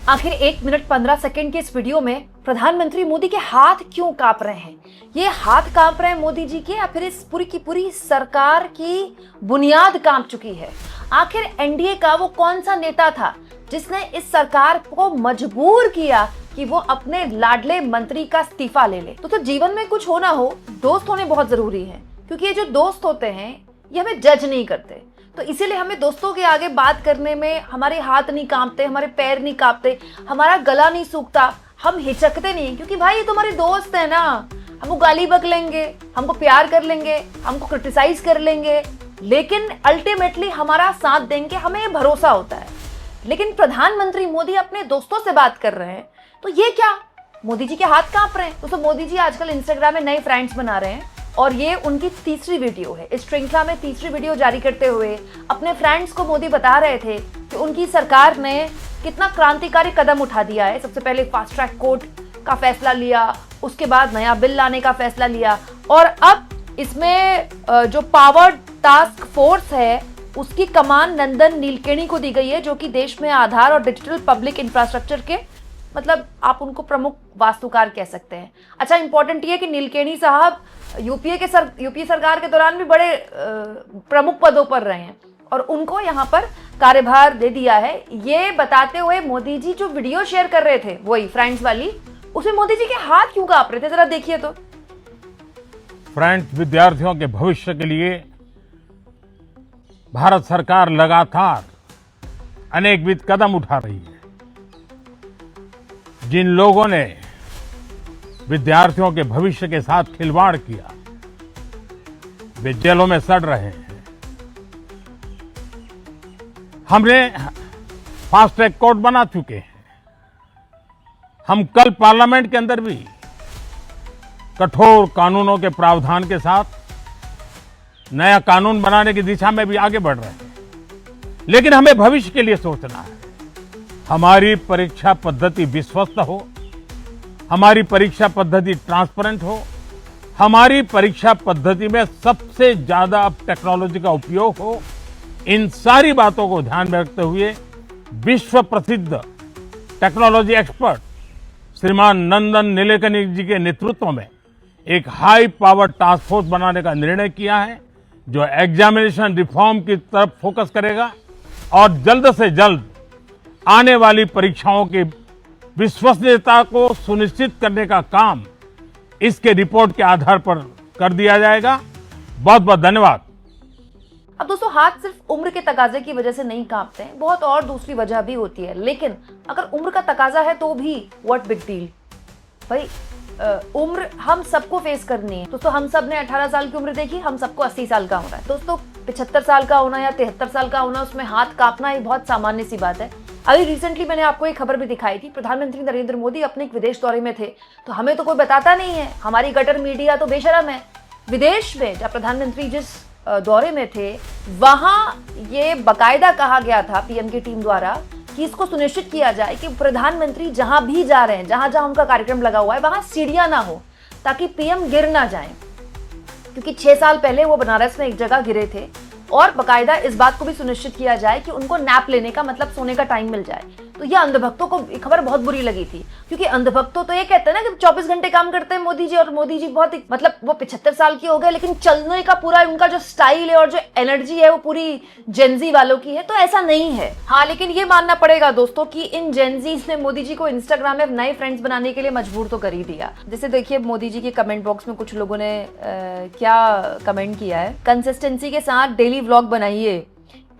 आखिर 1 minute 15 second के इस वीडियो में प्रधानमंत्री मोदी के हाथ क्यों कांप रहे हैं? ये हाथ कांप रहे हैं मोदी जी के या फिर इस पूरी की पूरी सरकार की बुनियाद कांप चुकी है? आखिर एनडीए का वो कौन सा नेता था जिसने इस सरकार को मजबूर किया कि वो अपने लाडले मंत्री का इस्तीफा ले ले? तो जीवन में कुछ होना हो, दोस्त होने बहुत जरूरी है, क्योंकि ये जो दोस्त होते हैं ये हमें जज नहीं करते। तो इसीलिए हमें दोस्तों के आगे बात करने में हमारे हाथ नहीं कांपते, हमारे पैर नहीं कांपते, हमारा गला नहीं सूखता, हम हिचकते नहीं, क्योंकि भाई ये तुम्हारे दोस्त है ना। हमको गाली बक लेंगे, हमको प्यार कर लेंगे, हमको क्रिटिसाइज कर लेंगे, लेकिन अल्टीमेटली हमारा साथ देंगे, हमें ये भरोसा होता है। लेकिन प्रधानमंत्री मोदी अपने दोस्तों से बात कर रहे हैं, तो ये क्या मोदी जी के हाथ कांप रहे हैं? तो मोदी जी आजकल इंस्टाग्राम में नए फ्रेंड्स बना रहे हैं और ये उनकी तीसरी वीडियो है। इस श्रृंखला में तीसरी वीडियो जारी करते हुए अपने फ्रेंड्स को मोदी बता रहे थे कि उनकी सरकार ने कितना क्रांतिकारी कदम उठा दिया है। सबसे पहले फास्ट ट्रैक कोर्ट का फैसला लिया, उसके बाद नया बिल लाने का फैसला लिया, और अब इसमें जो पावर टास्क फोर्स है उसकी कमान नंदन नीलकेणी को दी गई है, जो कि देश में आधार और डिजिटल पब्लिक इंफ्रास्ट्रक्चर के मतलब आप उनको प्रमुख वास्तुकार कह सकते हैं। अच्छा, इंपॉर्टेंट ये कि नीलकेणी साहब यूपीए सरकार के दौरान भी बड़े प्रमुख पदों पर रहे हैं और उनको यहाँ पर कार्यभार दे दिया है। ये बताते हुए मोदी जी जो वीडियो शेयर कर रहे थे, वही फ्रेंड्स वाली, उसमें मोदी जी के हाथ क्यों कांप रहे थे, जरा देखिए तो। फ्रेंड्स, विद्यार्थियों के भविष्य के लिए भारत सरकार लगातार अनेकविध कदम उठा रही है। जिन लोगों ने विद्यार्थियों के भविष्य के साथ खिलवाड़ किया, वे जेलों में सड़ रहे हैं। हमने फास्ट ट्रैक कोर्ट बना चुके हैं। हम कल पार्लियामेंट के अंदर भी कठोर कानूनों के प्रावधान के साथ नया कानून बनाने की दिशा में भी आगे बढ़ रहे हैं। लेकिन हमें भविष्य के लिए सोचना है। हमारी परीक्षा पद्धति विश्वस्त हो, हमारी परीक्षा पद्धति ट्रांसपेरेंट हो, हमारी परीक्षा पद्धति में सबसे ज्यादा अब टेक्नोलॉजी का उपयोग हो। इन सारी बातों को ध्यान में रखते हुए विश्व प्रसिद्ध टेक्नोलॉजी एक्सपर्ट श्रीमान नंदन नीलेकनी जी के नेतृत्व में एक हाई पावर टास्क फोर्स बनाने का निर्णय किया है, जो एग्जामिनेशन रिफॉर्म की तरफ फोकस करेगा और जल्द से जल्द आने वाली परीक्षाओं की विश्वसनीयता को सुनिश्चित करने का काम इसके रिपोर्ट के आधार पर कर दिया जाएगा। बहुत बहुत धन्यवाद। अब दोस्तों, हाथ सिर्फ उम्र के तकाजे की वजह से नहीं कांपते हैं, बहुत और दूसरी वजह भी होती है। लेकिन अगर उम्र का तकाजा है तो भी व्हाट बिग डील भाई। उम्र हम सबको फेस करनी है दोस्तों। हम सब ने 18 साल की उम्र देखी, हम सबको 80 साल का होना है दोस्तों। 75 साल का होना या 73 साल का होना, उसमें हाथ कांपना एक बहुत सामान्य सी बात है। अभी रिसेंटली मैंने आपको एक खबर भी दिखाई थी, प्रधानमंत्री नरेंद्र मोदी अपने एक विदेश दौरे में थे, तो हमें तो कोई बताता नहीं है, हमारी गटर मीडिया तो बेशरम है। विदेश में जब प्रधानमंत्री जिस दौरे में थे, वहां ये बकायदा कहा गया था पीएम की टीम द्वारा कि इसको सुनिश्चित किया जाए कि प्रधानमंत्री जहां भी जा रहे हैं, जहां जहां उनका कार्यक्रम लगा हुआ है, वहां सीढ़ियां ना हो, ताकि पीएम गिर ना जाए। क्योंकि 6 साल पहले वो बनारस में एक जगह गिरे थे और बकायदा इस बात को भी सुनिश्चित किया जाए कि उनको नैप लेने का मतलब सोने का टाइम मिल जाए। तो ये अंधभक्तों को खबर बहुत बुरी लगी थी, क्योंकि अंधभक्तों तो ये कहते हैं ना कि 24 घंटे काम करते हैं मोदी जी, और मोदी जी बहुत मतलब वो 75 साल के हो गए, लेकिन चलने का पूरा उनका जो स्टाइल है और जो एनर्जी है वो पूरी जेनजी वालों की है। तो ऐसा नहीं है। हाँ, लेकिन ये मानना पड़ेगा दोस्तों कि इन जेनजीज ने मोदी जी को इंस्टाग्राम में नए फ्रेंड्स बनाने के लिए मजबूर तो कर ही दिया। जैसे देखिए, मोदी जी के कमेंट बॉक्स में कुछ लोगों ने क्या कमेंट किया है। कंसिस्टेंसी के साथ डेली व्लॉग बनाइए।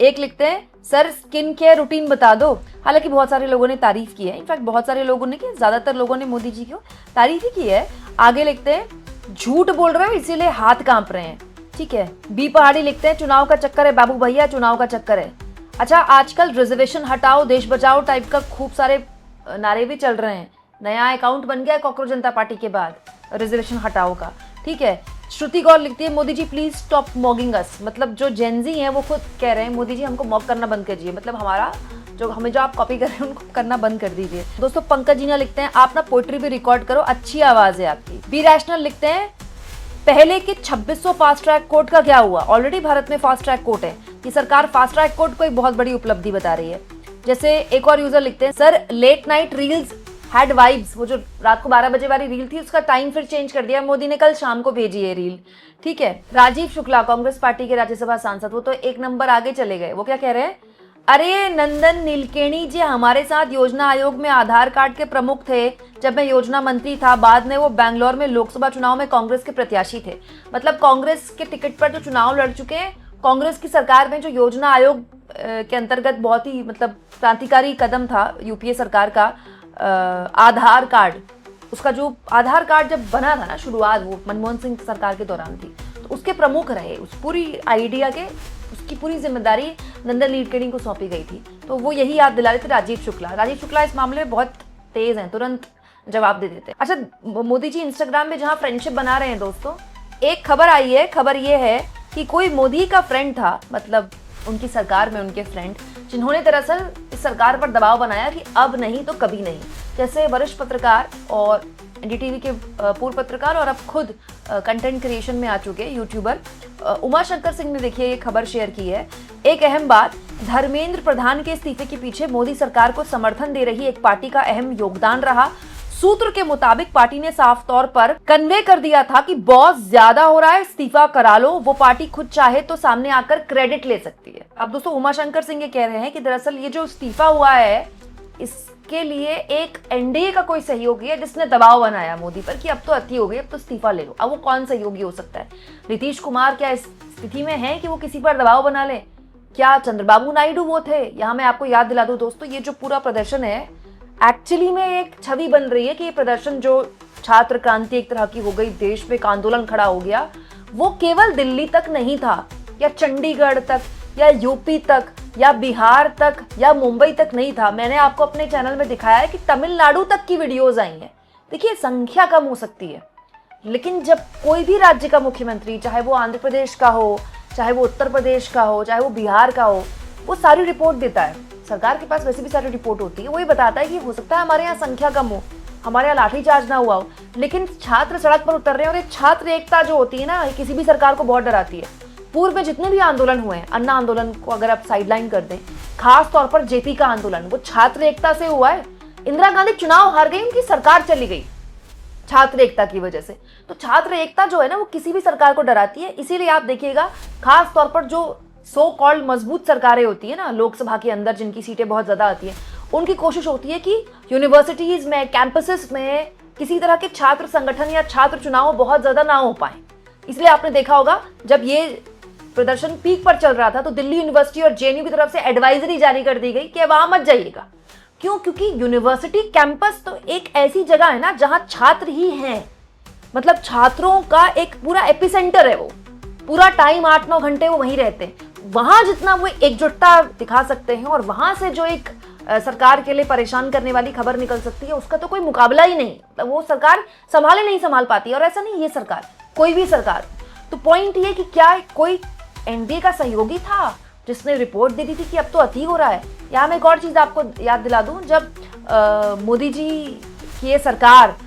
एक लिखते हैं, सर स्किन केयर रूटीन बता दो। हालांकि बहुत सारे लोगों ने तारीफ की है, इनफैक्ट बहुत सारे लोगों ने, ज्यादातर लोगों ने मोदी जी को तारीफ ही की है। आगे लिखते हैं, झूठ बोल रहे हो इसीलिए हाथ कांप रहे हैं। ठीक है। बी पहाड़ी लिखते हैं, चुनाव का चक्कर है बाबू भैया, चुनाव का चक्कर है। अच्छा, आजकल रिजर्वेशन हटाओ देश बचाओ टाइप का खूब सारे नारे भी चल रहे हैं। नया अकाउंट बन गया कॉकरोच जनता पार्टी के बाद रिजर्वेशन हटाओ का। ठीक है। श्रुति गौर लिखती है, मोदी जी प्लीज स्टॉप मॉगिंग अस। मतलब जो जेनजी हैं वो खुद कह रहे हैं मोदी जी हमको मॉक करना बंद कीजिए, मतलब हमें जो आप कॉपी कर रहे हैं उनको करना बंद कर दीजिए। दोस्तों, पंकज जीना लिखते हैं, आप ना पोएट्री भी रिकॉर्ड करो, अच्छी आवाज है आपकी। बी रैशनल लिखते हैं, पहले के 2600 फास्ट ट्रैक कोर्ट का क्या हुआ? ऑलरेडी भारत में फास्ट ट्रैक कोर्ट है। ये सरकार फास्ट ट्रैक कोर्ट को एक बहुत बड़ी उपलब्धि बता रही है। जैसे एक और यूजर लिखते हैं, sir late night reels had vibes, वो जो रात को 12 बजे वाली रील थी उसका टाइम फिर चेंज कर दिया मोदी ने, कल शाम को भेजी है रील। ठीक है, राजीव शुक्ला कांग्रेस पार्टी के राज्यसभा सांसद, वो तो एक नंबर आगे चले गए। वो क्या कह रहे हैं, अरे नंदन नीलकेणी जी हमारे साथ योजना आयोग में आधार कार्ड के प्रमुख थे जब मैं योजना मंत्री था, बाद में वो बैंगलोर में लोकसभा चुनाव में कांग्रेस के प्रत्याशी थे। मतलब कांग्रेस के टिकट पर जो चुनाव लड़ चुके हैं, कांग्रेस की सरकार में जो योजना आयोग के अंतर्गत बहुत ही मतलब क्रांतिकारी कदम था यूपीए सरकार का, आधार कार्ड, उसका जो आधार कार्ड जब बना था ना शुरुआत, वो मनमोहन सिंह सरकार के दौरान थी, तो उसके प्रमुख रहे, उस पूरी आइडिया के उसकी पूरी जिम्मेदारी नंदन नीलकेणी को सौंपी गई थी। तो वो यही याद दिला रहे थे राजीव शुक्ला। राजीव शुक्ला इस मामले में बहुत तेज हैं, तुरंत जवाब दे देते हैं। अच्छा, मोदी जी इंस्टाग्राम में जहां फ्रेंडशिप बना रहे हैं दोस्तों, एक खबर आई है, खबर ये है कि कोई मोदी का फ्रेंड था, मतलब उनकी सरकार में उनके फ्रेंड, जिन्होंने दरअसल इस सरकार पर दबाव बनाया कि अब नहीं तो कभी नहीं। जैसे वरिष्ठ पत्रकार और एनडीटीवी के पूर्व पत्रकार और अब खुद कंटेंट क्रिएशन में आ चुके यूट्यूबर उमाशंकर सिंह ने देखिए ये खबर शेयर की है। एक अहम बात, धर्मेंद्र प्रधान के इस्तीफे के पीछे मोदी सरकार को समर्थन दे रही एक पार्टी का अहम योगदान रहा। सूत्र के मुताबिक पार्टी ने साफ तौर पर कन्वे कर दिया था कि बॉस ज्यादा हो रहा है, इस्तीफा करा लो। वो पार्टी खुद चाहे तो सामने आकर क्रेडिट ले सकती है। अब दोस्तों उमाशंकर सिंह ये कह रहे हैं कि दरअसल ये जो इस्तीफा हुआ है इसके लिए एक एनडीए का कोई सहयोगी है जिसने दबाव बनाया मोदी पर कि अब तो अति हो गई, अब तो इस्तीफा ले लो। अब वो कौन सहयोगी हो सकता है? नीतीश कुमार क्या इस स्थिति में है कि वो किसी पर दबाव बना ले? क्या चंद्रबाबू नायडू वो थे? यहाँ मैं आपको याद दिला दूं दोस्तों, ये जो पूरा प्रदर्शन है एक्चुअली में एक छवि बन रही है कि ये प्रदर्शन जो छात्र क्रांति एक तरह की हो गई, देश में एक आंदोलन खड़ा हो गया, वो केवल दिल्ली तक नहीं था या चंडीगढ़ तक या यूपी तक या बिहार तक या मुंबई तक नहीं था। मैंने आपको अपने चैनल में दिखाया है कि तमिलनाडु तक की वीडियोस आई हैं। देखिए संख्या कम हो सकती है, लेकिन जब कोई भी राज्य का मुख्यमंत्री, चाहे वो आंध्र प्रदेश का हो, चाहे वो उत्तर प्रदेश का हो, चाहे वो बिहार का हो, वो सारी रिपोर्ट देता है। सरकार के पास वैसे भी सारी रिपोर्ट होती है, वही बताता है कि हो सकता है हमारे यहाँ संख्या कम हो, हमारे यहाँ लाठीचार्ज ना हुआ हो, लेकिन छात्र सड़क पर उतर रहे हैं। और ये छात्र एकता जो होती है ना, ये किसी भी सरकार को बहुत डराती है। पूर्व में जितने भी आंदोलन हुए हैं, अन्ना आंदोलन को अगर आप साइडलाइन कर दें, खास तौर पर जेपी का आंदोलन, वो छात्र एकता से हुआ है। इंदिरा गांधी चुनाव हार गई, उनकी सरकार चली गई छात्र एकता की वजह से। तो छात्र एकता जो है ना, वो किसी भी सरकार को डराती है। इसीलिए आप देखिएगा खास तौर पर जो सो कॉल्ड मजबूत सरकारें होती है ना लोकसभा के अंदर, जिनकी सीटें बहुत ज्यादा आती हैं, उनकी कोशिश होती है कि यूनिवर्सिटीज में, कैंपसेस में किसी तरह के छात्र संगठन या छात्र चुनाव बहुत ज्यादा ना हो पाए। इसलिए आपने देखा होगा जब ये प्रदर्शन पीक पर चल रहा था तो दिल्ली यूनिवर्सिटी और जेएनयू की तरफ से एडवाइजरी जारी कर दी गई कि वहां मत जाइएगा। क्यों? क्योंकि यूनिवर्सिटी कैंपस तो एक ऐसी जगह है ना जहां छात्र ही हैं, मतलब छात्रों का एक पूरा एपिसेंटर है। वो पूरा टाइम 8-9 घंटे वो वहीं रहते हैं। वहां जितना वो एकजुटता दिखा सकते हैं और वहां से जो एक सरकार के लिए परेशान करने वाली खबर निकल सकती है, उसका तो कोई मुकाबला ही नहीं। मतलब वो सरकार नहीं संभाल पाती है। और ऐसा नहीं, ये सरकार, कोई भी सरकार। तो पॉइंट ये कि क्या कोई एनडीए का सहयोगी था जिसने रिपोर्ट दे दी थी कि अब तो अति हो रहा है? यहाँ मैं एक और चीज आपको याद दिला दूं, जब मोदी जी की ये सरकार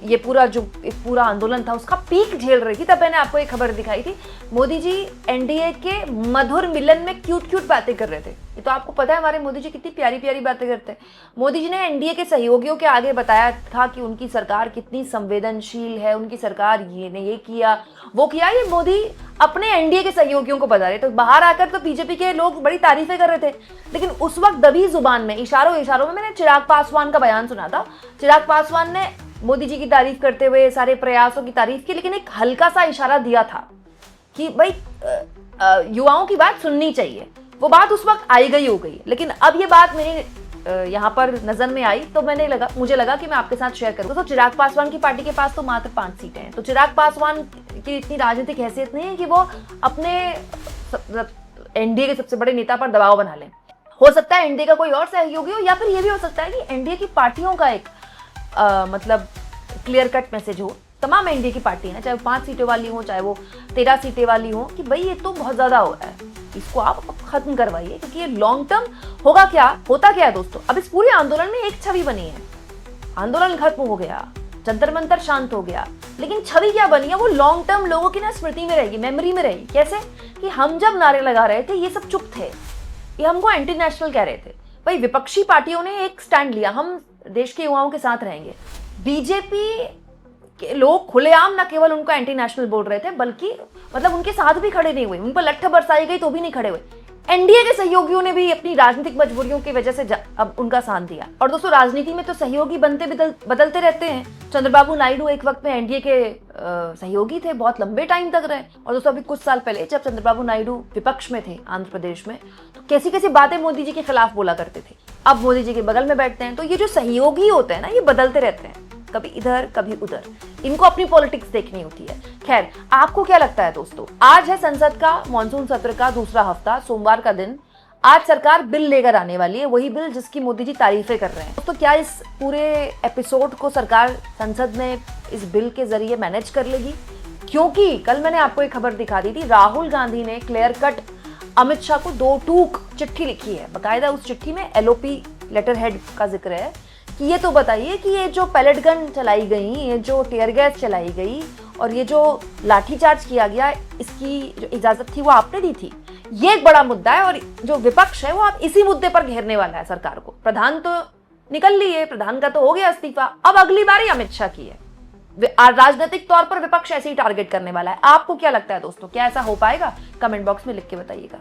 ये पूरा आंदोलन था उसका पीक झेल रही थी, तब मैंने आपको एक खबर दिखाई थी। मोदी जी एनडीए के मधुर मिलन में क्यूट बातें कर रहे थे। ये तो आपको पता है हमारे मोदी जी कितनी प्यारी प्यारी बातें करते हैं। मोदी जी ने एनडीए के सहयोगियों के आगे बताया था कि उनकी सरकार कितनी संवेदनशील है, उनकी सरकार ये किया वो किया। ये मोदी अपने एनडीए के सहयोगियों को बता रहे। तो बाहर आकर तो बीजेपी के लोग बड़ी तारीफें कर रहे थे, लेकिन उस वक्त दबी जुबान में, इशारों में मैंने चिराग पासवान का बयान सुना था। चिराग पासवान ने मोदी जी की तारीफ करते हुए सारे प्रयासों की तारीफ की, लेकिन एक हल्का सा इशारा दिया था कि भाई युवाओं की बात सुननी चाहिए। वो बात उस वक्त आई गई हो गई, लेकिन अब ये बात मेरी यहाँ पर नजर में आई तो मुझे लगा कि मैं आपके साथ शेयर करूँ। तो चिराग पासवान की पार्टी के पास तो मात्र 5 सीटें हैं। तो चिराग पासवान की इतनी राजनीतिक हैसियत नहीं है कि वो अपने एनडीए के सबसे बड़े नेता पर दबाव बना लें। हो सकता है एनडीए का कोई और सहयोगी हो, या फिर ये भी हो सकता है कि एनडीए की पार्टियों का एक मतलब क्लियर कट मैसेज हो। तमाम एनडीए की पार्टी है, चाहे वो 5 सीटें वाली हो, चाहे वो 13 सीटें वाली हो, कि भाई ये तो बहुत ज्यादा हो रहा है, इसको आप खत्म करवाइए। क्योंकि ये लॉन्ग टर्म होता क्या है दोस्तों, अब इस पूरे आंदोलन में एक छवि बनी है। आंदोलन खत्म हो गया, जंतर मंतर शांत हो गया, लेकिन छवि क्या बनी है, वो लॉन्ग टर्म लोगों की ना स्मृति में रहेगी, मेमोरी में रहेगी। कैसे कि हम जब नारे लगा रहे थे ये सब चुप थे, ये हमको एंटी नेशनल कह रहे थे, भाई विपक्षी पार्टियों ने एक स्टैंड लिया, हम देश के युवाओं के साथ रहेंगे। बीजेपी के लोग खुलेआम न केवल उनको एंटी नेशनल बोल रहे थे, बल्कि मतलब उनके साथ भी खड़े नहीं हुए, उन पर लट्ठ बरसाई गई तो भी नहीं खड़े हुए। एनडीए के सहयोगियों ने भी अपनी राजनीतिक मजबूरियों की वजह से अब उनका साथ दिया। और दोस्तों, राजनीति में तो सहयोगी बनते बदलते रहते हैं। चंद्रबाबू नायडू एक वक्त में एनडीए के सहयोगी थे, बहुत लंबे टाइम तक रहे। और दोस्तों, अभी कुछ साल पहले जब चंद्रबाबू नायडू विपक्ष में थे आंध्र प्रदेश में, तो कैसी कैसी बातें मोदी जी के खिलाफ बोला करते थे। अब मोदी जी के बगल में बैठते हैं। तो ये जो सहयोगी होते हैं ना, ये बदलते रहते हैं, कभी इधर कभी उधर, इनको अपनी पॉलिटिक्स देखनी होती है। खैर, आपको क्या लगता है दोस्तों? आज है संसद का मॉनसून सत्र का दूसरा हफ्ता, सोमवार का दिन। आज सरकार बिल लेकर आने वाली है, वही बिल जिसकी मोदी जी तारीफें कर रहे हैं। तो क्या इस पूरे एपिसोड को सरकार संसद में इस बिल के जरिए मैनेज कर लेगी? क्योंकि कल मैंने आपको एक खबर दिखा दी थी, राहुल गांधी ने क्लियर कट अमित शाह को 2 टूक चिट्ठी लिखी है। बाकायदा उस चिट्ठी में एलओपी लेटर हेड का जिक्र है कि ये तो बताइए कि ये जो पैलेट गन चलाई गई, ये जो टीयर गैस चलाई गई और ये जो लाठीचार्ज किया गया, इसकी जो इजाजत थी वो आपने दी थी। ये एक बड़ा मुद्दा है और जो विपक्ष है वो आप इसी मुद्दे पर घेरने वाला है सरकार को। प्रधान तो निकल ली है, प्रधान का तो हो गया इस्तीफा, अब अगली बारी अमित शाह की है। राजनीतिक तौर पर विपक्ष ऐसे ही टारगेट करने वाला है। आपको क्या लगता है दोस्तों, क्या ऐसा हो पाएगा? कमेंट बॉक्स में लिख के बताइएगा।